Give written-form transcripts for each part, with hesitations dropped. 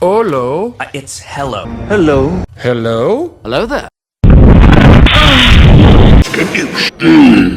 Hello. It's hello. Hello. Hello? Hello there.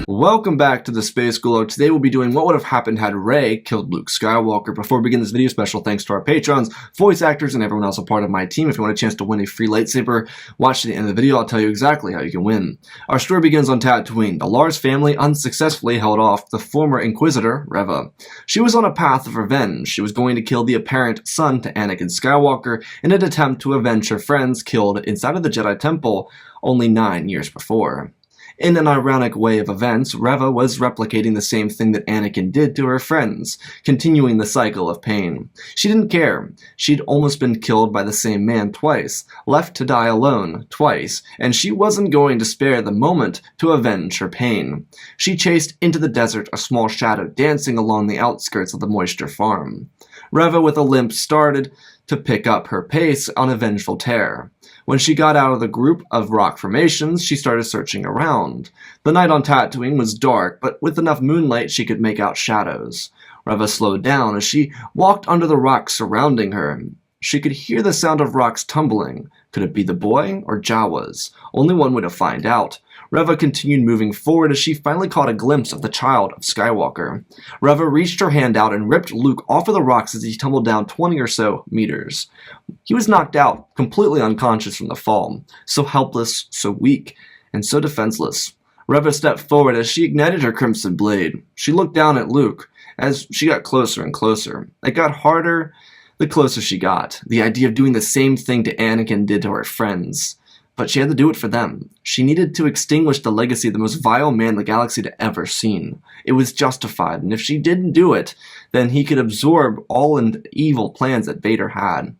Welcome back to the Space Schooler. Today we'll be doing what would have happened had Rey killed Luke Skywalker. Before we begin this video, special thanks to our patrons, voice actors, and everyone else a part of my team. If you want a chance to win a free lightsaber, watch to the end of the video. I'll tell you exactly how you can win. Our story begins on Tatooine. The Lars family unsuccessfully held off the former Inquisitor, Reva. She was on a path of revenge. She was going to kill the apparent son to Anakin Skywalker in an attempt to avenge her friends killed inside of the Jedi Temple only 9 years before. In an ironic way of events, Reva was replicating the same thing that Anakin did to her friends, continuing the cycle of pain. She didn't care. She'd almost been killed by the same man twice, left to die alone twice, and she wasn't going to spare the moment to avenge her pain. She chased into the desert a small shadow dancing along the outskirts of the moisture farm. Reva, with a limp, started to pick up her pace on a vengeful tear. When she got out of the group of rock formations, she started searching around. The night on Tatooine was dark, but with enough moonlight she could make out shadows. Reva slowed down as she walked under the rocks surrounding her. She could hear the sound of rocks tumbling. Could it be the boy or Jawas? Only one way to find out. Reva continued moving forward as she finally caught a glimpse of the child of Skywalker. Reva reached her hand out and ripped Luke off of the rocks as he tumbled down 20 or so meters. He was knocked out, completely unconscious from the fall, so helpless, so weak, and so defenseless. Reva stepped forward as she ignited her crimson blade. She looked down at Luke as she got closer and closer. It got harder the closer she got. The idea of doing the same thing to Anakin did to her friends. But she had to do it for them. She needed to extinguish the legacy of the most vile man the galaxy had ever seen. It was justified, and if she didn't do it, then he could absorb all the evil plans that Vader had.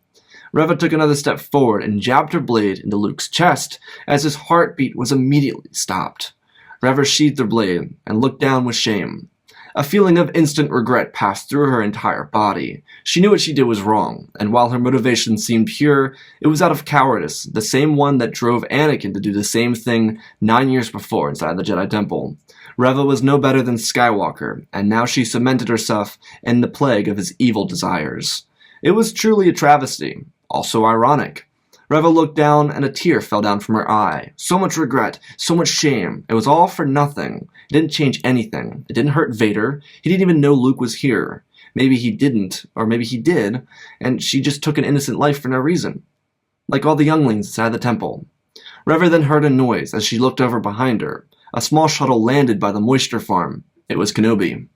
Reva took another step forward and jabbed her blade into Luke's chest as his heartbeat was immediately stopped. Reva sheathed her blade and looked down with shame. A feeling of instant regret passed through her entire body. She knew what she did was wrong, and while her motivation seemed pure, it was out of cowardice, the same one that drove Anakin to do the same thing 9 years before inside the Jedi Temple. Reva was no better than Skywalker, and now she cemented herself in the plague of his evil desires. It was truly a travesty, also ironic. Reva looked down, and a tear fell down from her eye. So much regret, so much shame. It was all for nothing. It didn't change anything. It didn't hurt Vader. He didn't even know Luke was here. Maybe he didn't, or maybe he did, and she just took an innocent life for no reason. Like all the younglings inside the temple. Reva then heard a noise as she looked over behind her. A small shuttle landed by the moisture farm. It was Kenobi.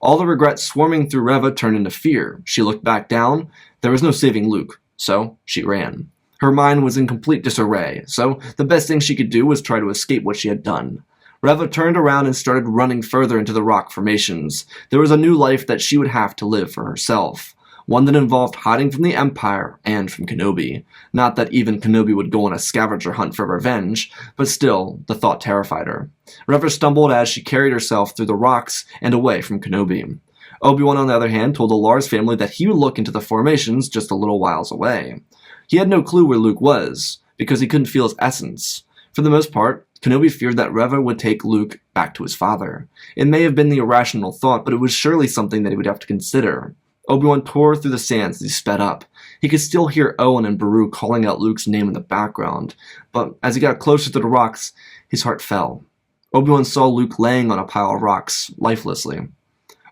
All the regret swarming through Reva turned into fear. She looked back down. There was no saving Luke, so she ran. Her mind was in complete disarray, so the best thing she could do was try to escape what she had done. Reva turned around and started running further into the rock formations. There was a new life that she would have to live for herself. One that involved hiding from the Empire and from Kenobi. Not that even Kenobi would go on a scavenger hunt for revenge, but still, the thought terrified her. Reva stumbled as she carried herself through the rocks and away from Kenobi. Obi-Wan, on the other hand, told the Lars family that he would look into the formations just a little whiles away. He had no clue where Luke was, because he couldn't feel his essence. For the most part, Kenobi feared that Reva would take Luke back to his father. It may have been the irrational thought, but it was surely something that he would have to consider. Obi-Wan tore through the sands as he sped up. He could still hear Owen and Beru calling out Luke's name in the background, but as he got closer to the rocks, his heart fell. Obi-Wan saw Luke laying on a pile of rocks, lifelessly.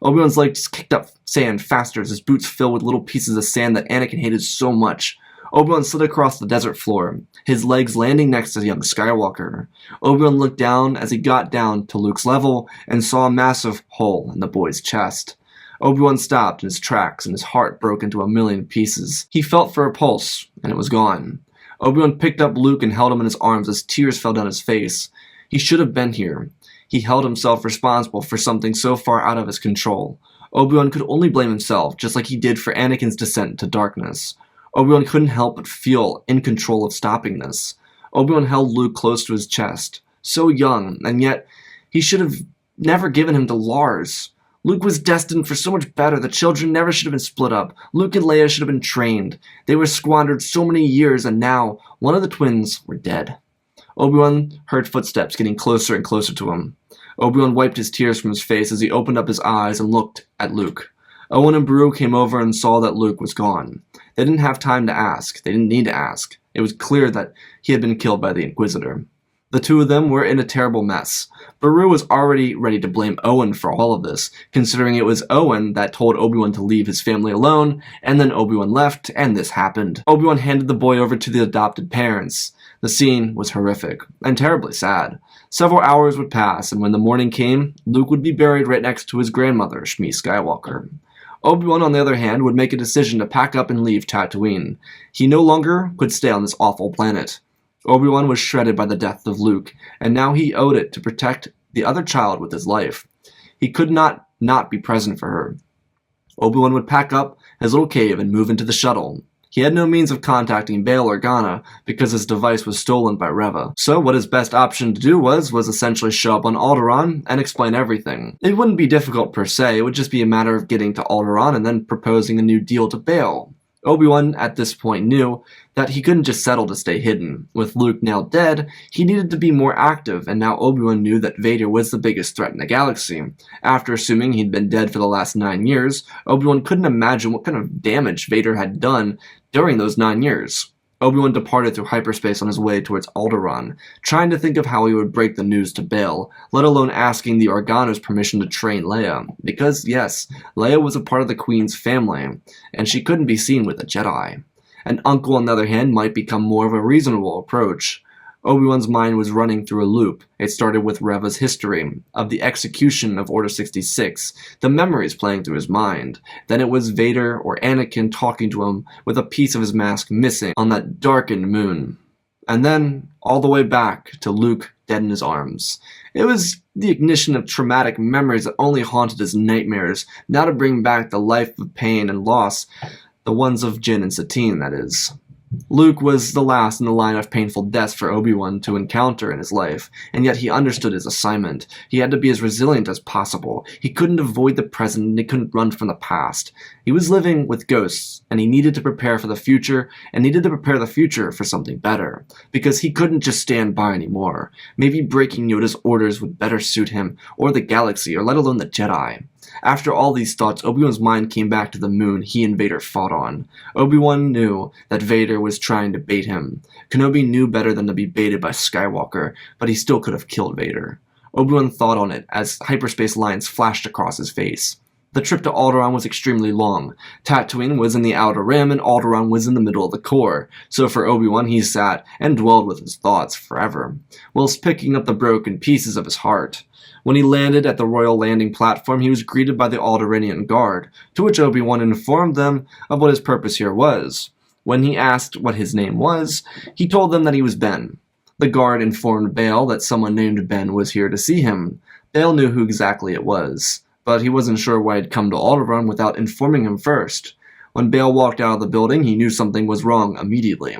Obi-Wan's legs kicked up sand faster as his boots filled with little pieces of sand that Anakin hated so much. Obi-Wan slid across the desert floor, his legs landing next to young Skywalker. Obi-Wan looked down as he got down to Luke's level and saw a massive hole in the boy's chest. Obi-Wan stopped in his tracks and his heart broke into a million pieces. He felt for a pulse, and it was gone. Obi-Wan picked up Luke and held him in his arms as tears fell down his face. He should have been here. He held himself responsible for something so far out of his control. Obi-Wan could only blame himself, just like he did for Anakin's descent into darkness. Obi-Wan couldn't help but feel in control of stopping this. Obi-Wan held Luke close to his chest. So young, and yet he should have never given him to Lars. Luke was destined for so much better. The children never should have been split up. Luke and Leia should have been trained. They were squandered so many years, and now one of the twins were dead. Obi-Wan heard footsteps getting closer and closer to him. Obi-Wan wiped his tears from his face as he opened up his eyes and looked at Luke. Owen and Beru came over and saw that Luke was gone. They didn't have time to ask. They didn't need to ask. It was clear that he had been killed by the Inquisitor. The two of them were in a terrible mess. Beru was already ready to blame Owen for all of this, considering it was Owen that told Obi-Wan to leave his family alone, and then Obi-Wan left, and this happened. Obi-Wan handed the boy over to the adopted parents. The scene was horrific, and terribly sad. Several hours would pass, and when the morning came, Luke would be buried right next to his grandmother, Shmi Skywalker. Obi-Wan, on the other hand, would make a decision to pack up and leave Tatooine. He no longer could stay on this awful planet. Obi-Wan was shredded by the death of Luke, and now he owed it to protect the other child with his life. He could not be present for her. Obi-Wan would pack up his little cave and move into the shuttle. He had no means of contacting Bail or Ghana because his device was stolen by Reva. So what his best option to do was essentially show up on Alderaan and explain everything. It wouldn't be difficult per se, it would just be a matter of getting to Alderaan and then proposing a new deal to Bail. Obi-Wan at this point knew that he couldn't just settle to stay hidden. With Luke now dead, he needed to be more active, and now Obi-Wan knew that Vader was the biggest threat in the galaxy. After assuming he'd been dead for the last 9 years, Obi-Wan couldn't imagine what kind of damage Vader had done during those 9 years. Obi-Wan departed through hyperspace on his way towards Alderaan, trying to think of how he would break the news to Bail, let alone asking the Organa's permission to train Leia. Because, yes, Leia was a part of the Queen's family, and she couldn't be seen with a Jedi. An uncle, on the other hand, might become more of a reasonable approach. Obi-Wan's mind was running through a loop. It started with Reva's history, of the execution of Order 66, the memories playing through his mind. Then it was Vader or Anakin talking to him with a piece of his mask missing on that darkened moon. And then, all the way back to Luke dead in his arms. It was the ignition of traumatic memories that only haunted his nightmares, now to bring back the life of pain and loss, the ones of Jyn and Satine, that is. Luke was the last in the line of painful deaths for Obi-Wan to encounter in his life, and yet he understood his assignment. He had to be as resilient as possible. He couldn't avoid the present, and he couldn't run from the past. He was living with ghosts, and he needed to prepare for the future, and needed to prepare the future for something better, because he couldn't just stand by anymore. Maybe breaking Yoda's orders would better suit him, or the galaxy, or let alone the Jedi. After all these thoughts, Obi-Wan's mind came back to the moon he and Vader fought on. Obi-Wan knew that Vader was trying to bait him. Kenobi knew better than to be baited by Skywalker, but he still could have killed Vader. Obi-Wan thought on it as hyperspace lines flashed across his face. The trip to Alderaan was extremely long. Tatooine was in the outer rim, and Alderaan was in the middle of the core. So for Obi-Wan, he sat and dwelled with his thoughts forever, whilst picking up the broken pieces of his heart. When he landed at the royal landing platform, he was greeted by the Alderaanian guard, to which Obi-Wan informed them of what his purpose here was. When he asked what his name was, he told them that he was Ben. The guard informed Bail that someone named Ben was here to see him. Bail knew who exactly it was, but he wasn't sure why he'd come to Alderaan without informing him first. When Bail walked out of the building, he knew something was wrong immediately.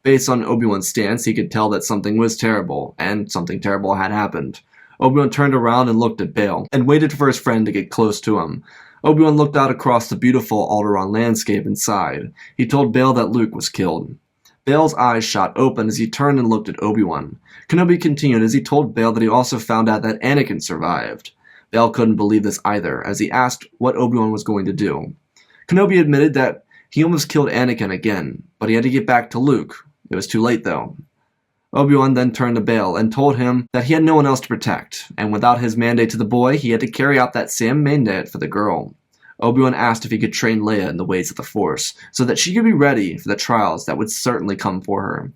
Based on Obi-Wan's stance, he could tell that something was terrible, and something terrible had happened. Obi-Wan turned around and looked at Bail, and waited for his friend to get close to him. Obi-Wan looked out across the beautiful Alderaan landscape and sighed. He told Bail that Luke was killed. Bail's eyes shot open as he turned and looked at Obi-Wan. Kenobi continued as he told Bail that he also found out that Anakin survived. Bail couldn't believe this either, as he asked what Obi-Wan was going to do. Kenobi admitted that he almost killed Anakin again, but he had to get back to Luke. It was too late, though. Obi-Wan then turned to Bail and told him that he had no one else to protect, and without his mandate to the boy, he had to carry out that same mandate for the girl. Obi-Wan asked if he could train Leia in the ways of the Force, so that she could be ready for the trials that would certainly come for her.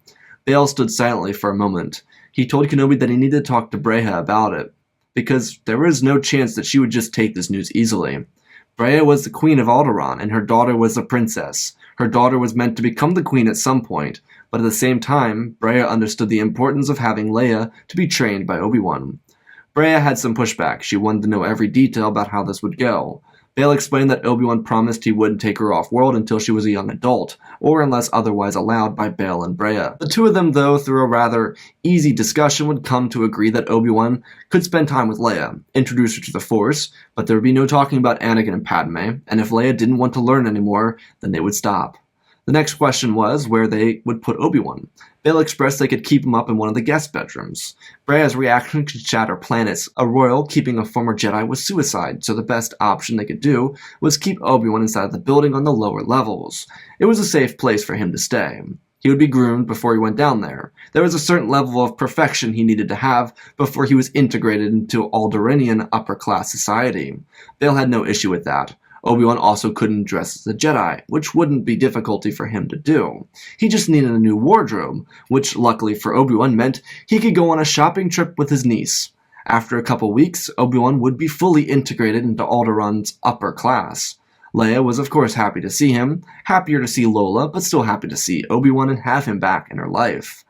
Bail stood silently for a moment. He told Kenobi that he needed to talk to Breha about it, because there was no chance that she would just take this news easily. Breha was the queen of Alderaan, and her daughter was a princess. Her daughter was meant to become the queen at some point, but at the same time, Breha understood the importance of having Leia to be trained by Obi-Wan. Breha had some pushback. She wanted to know every detail about how this would go. Bail explained that Obi-Wan promised he wouldn't take her off-world until she was a young adult, or unless otherwise allowed by Bail and Breha. The two of them, though, through a rather easy discussion, would come to agree that Obi-Wan could spend time with Leia, introduce her to the Force, but there would be no talking about Anakin and Padme, and if Leia didn't want to learn anymore, then they would stop. The next question was where they would put Obi-Wan. Bail expressed they could keep him up in one of the guest bedrooms. Brea's reaction could shatter planets. A royal keeping a former Jedi was suicide, so the best option they could do was keep Obi-Wan inside the building on the lower levels. It was a safe place for him to stay. He would be groomed before he went down there. There was a certain level of perfection he needed to have before he was integrated into Alderaanian upper-class society. Bail had no issue with that. Obi-Wan also couldn't dress as a Jedi, which wouldn't be difficulty for him to do. He just needed a new wardrobe, which luckily for Obi-Wan meant he could go on a shopping trip with his niece. After a couple weeks, Obi-Wan would be fully integrated into Alderaan's upper class. Leia was of course happy to see him, happier to see Lola, but still happy to see Obi-Wan and have him back in her life.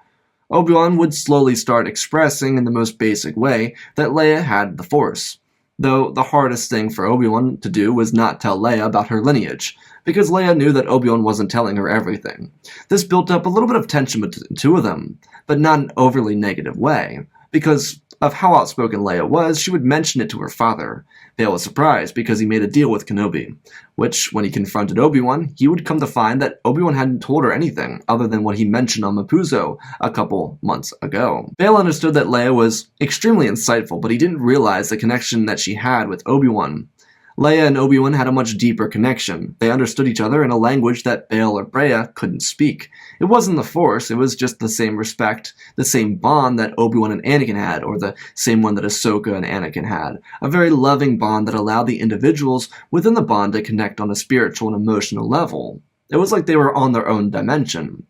Obi-Wan would slowly start expressing in the most basic way that Leia had the Force. Though the hardest thing for Obi-Wan to do was not tell Leia about her lineage, because Leia knew that Obi-Wan wasn't telling her everything. This built up a little bit of tension between the two of them, but not in an overly negative way. Because of how outspoken Leia was, she would mention it to her father. Bail was surprised because he made a deal with Kenobi, which, when he confronted Obi-Wan, he would come to find that Obi-Wan hadn't told her anything other than what he mentioned on Mapuzo a couple months ago. Bail understood that Leia was extremely insightful, but he didn't realize the connection that she had with Obi-Wan. Leia and Obi-Wan had a much deeper connection. They understood each other in a language that Bail or Brea couldn't speak. It wasn't the Force, it was just the same respect, the same bond that Obi-Wan and Anakin had, or the same one that Ahsoka and Anakin had. A very loving bond that allowed the individuals within the bond to connect on a spiritual and emotional level. It was like they were on their own dimension.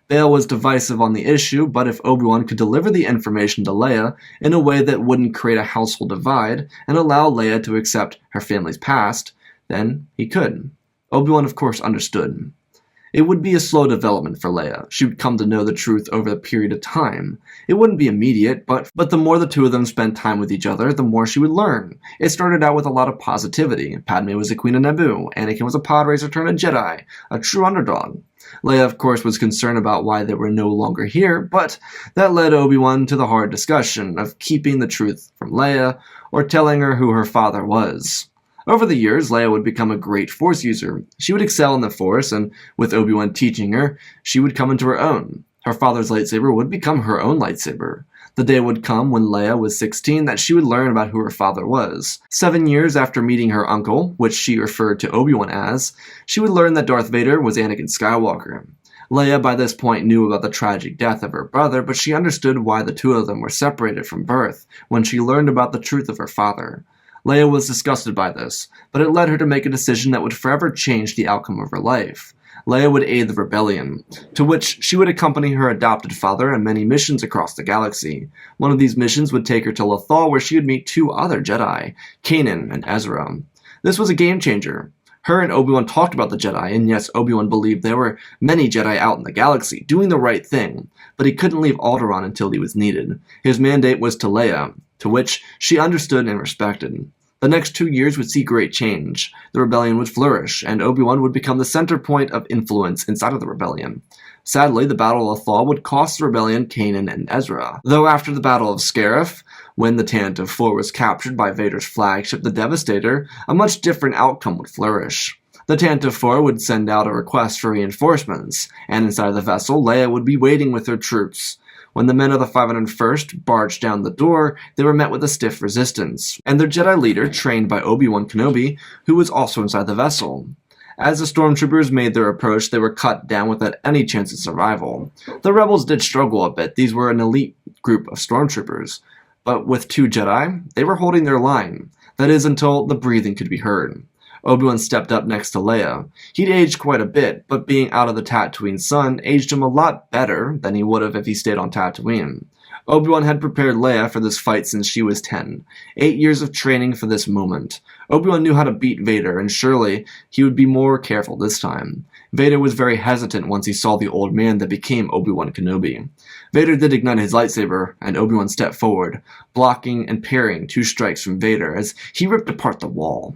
Bail was divisive on the issue, but if Obi-Wan could deliver the information to Leia in a way that wouldn't create a household divide and allow Leia to accept her family's past, then he could. Obi-Wan, of course, understood. It would be a slow development for Leia. She would come to know the truth over a period of time. It wouldn't be immediate, but the more the two of them spent time with each other, the more she would learn. It started out with a lot of positivity. Padme was the Queen of Naboo. Anakin was a pod racer turned a Jedi, a true underdog. Leia, of course, was concerned about why they were no longer here, but that led Obi-Wan to the hard discussion of keeping the truth from Leia or telling her who her father was. Over the years, Leia would become a great Force user. She would excel in the Force, and with Obi-Wan teaching her, she would come into her own. Her father's lightsaber would become her own lightsaber. The day would come when Leia was 16 that she would learn about who her father was. 7 years after meeting her uncle, which she referred to Obi-Wan as, she would learn that Darth Vader was Anakin Skywalker. Leia by this point knew about the tragic death of her brother, but she understood why the two of them were separated from birth when she learned about the truth of her father. Leia was disgusted by this, but it led her to make a decision that would forever change the outcome of her life. Leia would aid the rebellion, to which she would accompany her adopted father on many missions across the galaxy. One of these missions would take her to Lothal, where she would meet 2 other Jedi, Kanan and Ezra. This was a game changer. Her and Obi-Wan talked about the Jedi, and yes, Obi-Wan believed there were many Jedi out in the galaxy, doing the right thing, but he couldn't leave Alderaan until he was needed. His mandate was to Leia, to which she understood and respected. The next 2 years would see great change. The rebellion would flourish, and Obi-Wan would become the center point of influence inside of the rebellion. Sadly, the Battle of Lothal would cost the rebellion Kanan and Ezra. Though after the Battle of Scarif, when the Tantive 4 was captured by Vader's flagship, the Devastator, a much different outcome would flourish. The Tantive 4 would send out a request for reinforcements, and inside the vessel, Leia would be waiting with her troops. When the men of the 501st barged down the door, they were met with a stiff resistance, and their Jedi leader, trained by Obi-Wan Kenobi, who was also inside the vessel. As the stormtroopers made their approach, they were cut down without any chance of survival. The rebels did struggle a bit. These were an elite group of stormtroopers, but with 2 Jedi, they were holding their line. That is, until the breathing could be heard. Obi-Wan stepped up next to Leia. He'd aged quite a bit, but being out of the Tatooine sun aged him a lot better than he would have if he stayed on Tatooine. Obi-Wan had prepared Leia for this fight since she was 10. 8 years of training for this moment. Obi-Wan knew how to beat Vader, and surely he would be more careful this time. Vader was very hesitant once he saw the old man that became Obi-Wan Kenobi. Vader did ignite his lightsaber, and Obi-Wan stepped forward, blocking and parrying 2 strikes from Vader as he ripped apart the wall.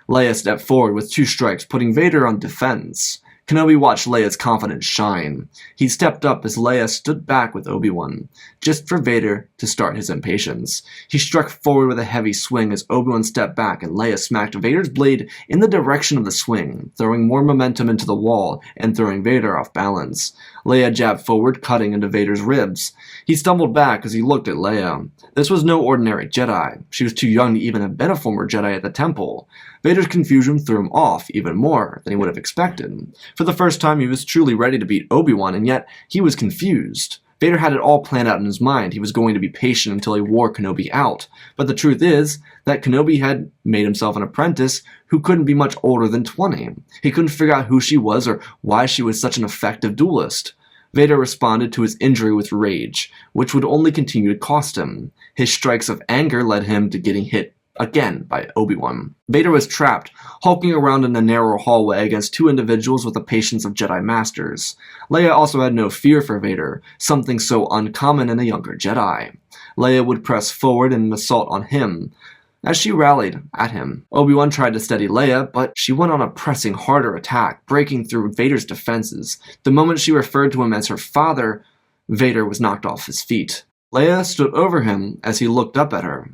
Leia stepped forward with 2 strikes, putting Vader on defense. Kenobi watched Leia's confidence shine. He stepped up as Leia stood back with Obi-Wan, just for Vader to start his impatience. He struck forward with a heavy swing as Obi-Wan stepped back and Leia smacked Vader's blade in the direction of the swing, throwing more momentum into the wall and throwing Vader off balance. Leia jabbed forward, cutting into Vader's ribs. He stumbled back as he looked at Leia. This was no ordinary Jedi. She was too young to even have been a former Jedi at the temple. Vader's confusion threw him off even more than he would have expected. For the first time, he was truly ready to beat Obi-Wan, and yet he was confused. Vader had it all planned out in his mind. He was going to be patient until he wore Kenobi out. But the truth is that Kenobi had made himself an apprentice who couldn't be much older than 20. He couldn't figure out who she was or why she was such an effective duelist. Vader responded to his injury with rage, which would only continue to cost him. His strikes of anger led him to getting hit again by Obi-Wan. Vader was trapped, hulking around in a narrow hallway against two individuals with the patience of Jedi Masters. Leia also had no fear for Vader, something so uncommon in a younger Jedi. Leia would press forward in an assault on him, as she rallied at him. Obi-Wan tried to steady Leia, but she went on a pressing harder attack, breaking through Vader's defenses. The moment she referred to him as her father, Vader was knocked off his feet. Leia stood over him as he looked up at her.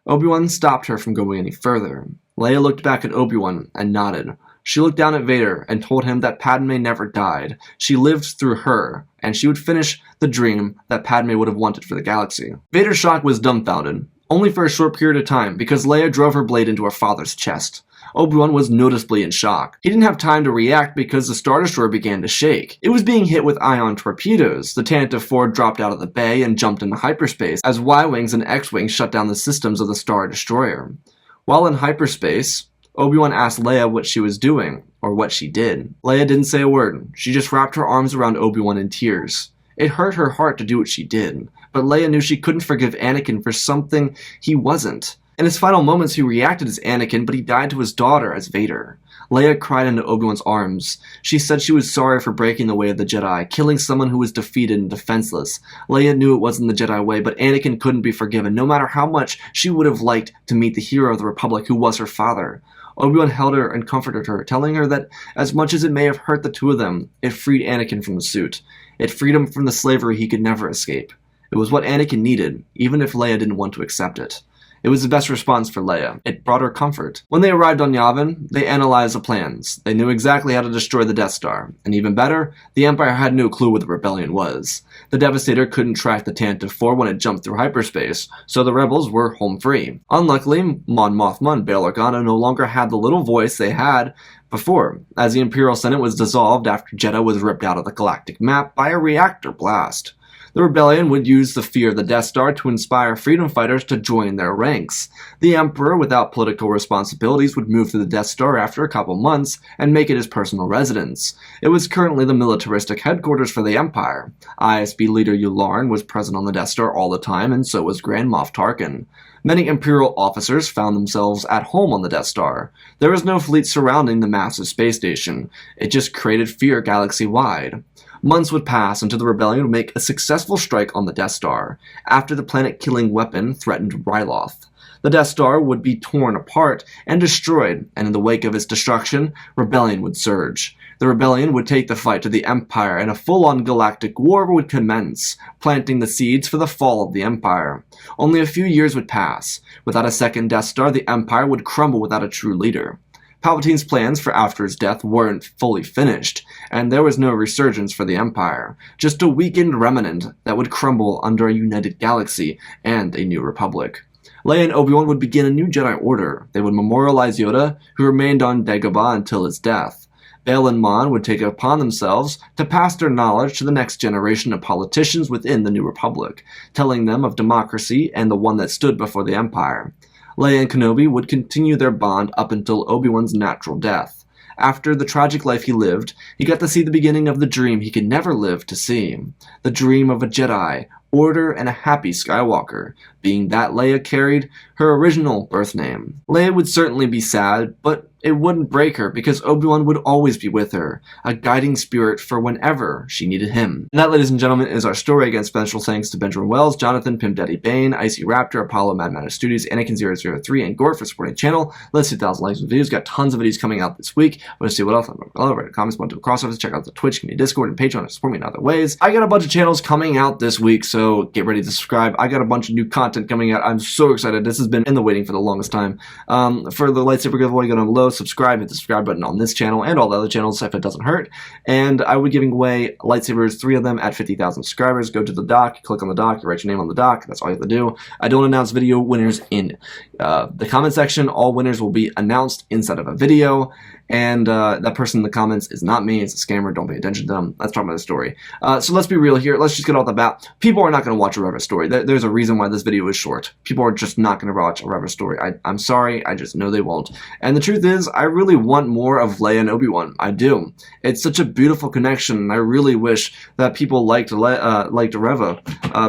Obi-Wan stopped her from going any further. Leia looked back at Obi-Wan and nodded. She looked down at Vader and told him that Padme never died. She lived through her, and she would finish the dream that Padme would have wanted for the galaxy. Vader's shock was dumbfounded, only for a short period of time, because Leia drove her blade into her father's chest. Obi-Wan was noticeably in shock. He didn't have time to react because the Star Destroyer began to shake. It was being hit with ion torpedoes. The Tantive IV dropped out of the bay and jumped into hyperspace as Y-Wings and X-Wings shut down the systems of the Star Destroyer. While in hyperspace, Obi-Wan asked Leia what she was doing, or what she did. Leia didn't say a word. She just wrapped her arms around Obi-Wan in tears. It hurt her heart to do what she did, but Leia knew she couldn't forgive Anakin for something he wasn't. In his final moments, he reacted as Anakin, but he died to his daughter as Vader. Leia cried into Obi-Wan's arms. She said she was sorry for breaking the way of the Jedi, killing someone who was defeated and defenseless. Leia knew it wasn't the Jedi way, but Anakin couldn't be forgiven, no matter how much she would have liked to meet the hero of the Republic who was her father. Obi-Wan held her and comforted her, telling her that as much as it may have hurt the two of them, it freed Anakin from the suit. It freed him from the slavery he could never escape. It was what Anakin needed, even if Leia didn't want to accept it. It was the best response for Leia. It brought her comfort. When they arrived on Yavin, they analyzed the plans. They knew exactly how to destroy the Death Star. And even better, the Empire had no clue what the rebellion was. The Devastator couldn't track the Tantive IV when it jumped through hyperspace, so the rebels were home free. Unluckily, Mon Mothma and Bail Organa no longer had the little voice they had before, as the Imperial Senate was dissolved after Jedha was ripped out of the galactic map by a reactor blast. The rebellion would use the fear of the Death Star to inspire freedom fighters to join their ranks. The Emperor, without political responsibilities, would move to the Death Star after a couple months and make it his personal residence. It was currently the militaristic headquarters for the Empire. ISB leader Yularen was present on the Death Star all the time, and so was Grand Moff Tarkin. Many Imperial officers found themselves at home on the Death Star. There was no fleet surrounding the massive space station. It just created fear galaxy-wide. Months would pass until the rebellion would make a successful strike on the Death Star, after the planet-killing weapon threatened Ryloth. The Death Star would be torn apart and destroyed, and in the wake of its destruction, rebellion would surge. The rebellion would take the fight to the Empire, and a full-on galactic war would commence, planting the seeds for the fall of the Empire. Only a few years would pass. Without a second Death Star, the Empire would crumble without a true leader. Palpatine's plans for after his death weren't fully finished, and there was no resurgence for the Empire, just a weakened remnant that would crumble under a united galaxy and a new republic. Leia and Obi-Wan would begin a new Jedi Order. They would memorialize Yoda, who remained on Dagobah until his death. Bail and Mon would take it upon themselves to pass their knowledge to the next generation of politicians within the new republic, telling them of democracy and the one that stood before the Empire. Leia and Kenobi would continue their bond up until Obi-Wan's natural death. After the tragic life he lived, he got to see the beginning of the dream he could never live to see. The dream of a Jedi order, and a happy Skywalker, being that Leia carried her original birth name. Leia would certainly be sad, but it wouldn't break her because Obi-Wan would always be with her, a guiding spirit for whenever she needed him. And that, ladies and gentlemen, is our story. Again, special thanks to Benjamin Wells, Jonathan, Pimp Daddy Bane, Icy Raptor, Apollo, Mad Matter Studios, Anakin003, and Gore for supporting the channel. Let's see 1,000 likes on the videos. Got tons of videos coming out this week. Let's see what else. Write comments, want to do crossovers, check out the Twitch, community Discord, and Patreon to support me in other ways. I got a bunch of channels coming out this week, so get ready to subscribe. I got a bunch of new content coming out. I'm so excited. This has been in the waiting for the longest time. For the lightsaber giveaway, go down below, subscribe, hit the subscribe button on this channel and all the other channels if it doesn't hurt. And I will be giving away lightsabers, 3 of them at 50,000 subscribers. Go to the doc, click on the doc, you write your name on the doc. That's all you have to do. I don't announce video winners in the comment section. All winners will be announced inside of a video. And that person in the comments is not me. It's a scammer. Don't pay attention to them. Let's talk about the story. So let's be real here. Let's just get off the bat. People are not going to watch a Reva story. There's a reason why this video is short. People are just not going to watch a Reva story. I'm sorry. I just know they won't. And the truth is, I really want more of Leia and Obi-Wan. I do. It's such a beautiful connection. And I really wish that people liked Reva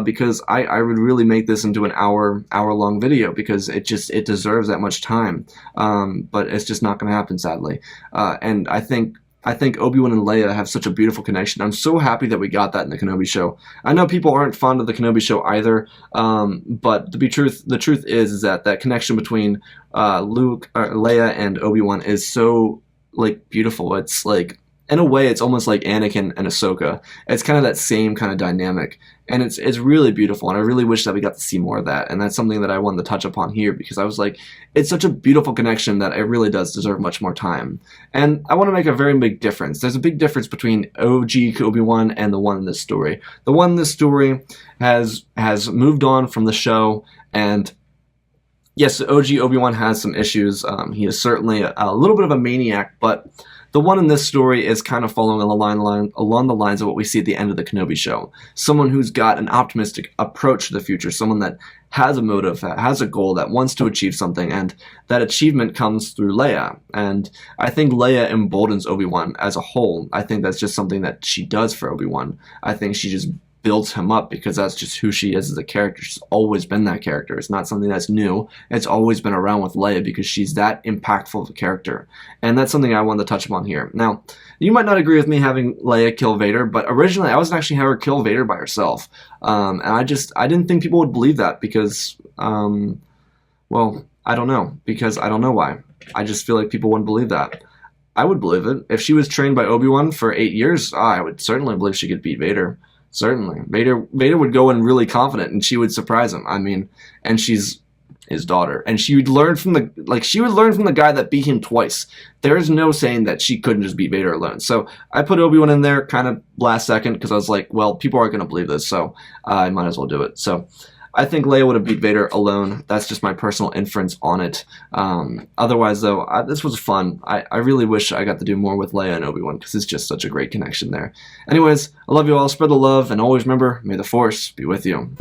because I would really make this into an hour-long video because it deserves that much time. But it's just not going to happen, sadly. And I think Obi-Wan and Leia have such a beautiful connection. I'm so happy that we got that in the Kenobi show. I know people aren't fond of the Kenobi show either, but the truth is that connection between Leia and Obi-Wan is so like beautiful. It's like, in a way, it's almost like Anakin and Ahsoka. It's kind of that same kind of dynamic, and it's really beautiful, and I really wish that we got to see more of that, and that's something that I wanted to touch upon here, because I was like, it's such a beautiful connection that it really does deserve much more time. And I want to make a very big difference. There's a big difference between OG Obi-Wan and the one in this story. The one in this story has moved on from the show, and yes, OG Obi-Wan has some issues. He is certainly a little bit of a maniac, but the one in this story is kind of following along the lines of what we see at the end of the Kenobi show. Someone who's got an optimistic approach to the future, someone that has a motive, has a goal, that wants to achieve something, and that achievement comes through Leia. And I think Leia emboldens Obi-Wan as a whole. I think that's just something that she does for Obi-Wan. I think she just builds him up because that's just who she is as a character. She's always been that character. It's not something that's new. It's always been around with Leia because she's that impactful of a character. And that's something I wanted to touch upon here. Now, you might not agree with me having Leia kill Vader, but originally I was actually having her kill Vader by herself. And I didn't think people would believe that because, well, I don't know. Because I don't know why. I just feel like people wouldn't believe that. I would believe it. If she was trained by Obi-Wan for 8 years, I would certainly believe she could beat Vader. Certainly. Vader would go in really confident and she would surprise him. I mean, and she's his daughter. And she would learn from the guy that beat him twice. There is no saying that she couldn't just beat Vader alone. So I put Obi-Wan in there kind of last second because I was like, well, people aren't going to believe this, so I might as well do it. So I think Leia would have beat Vader alone. That's just my personal inference on it. Otherwise, though, this was fun. I really wish I got to do more with Leia and Obi-Wan because it's just such a great connection there. Anyways, I love you all. Spread the love, and always remember, may the Force be with you.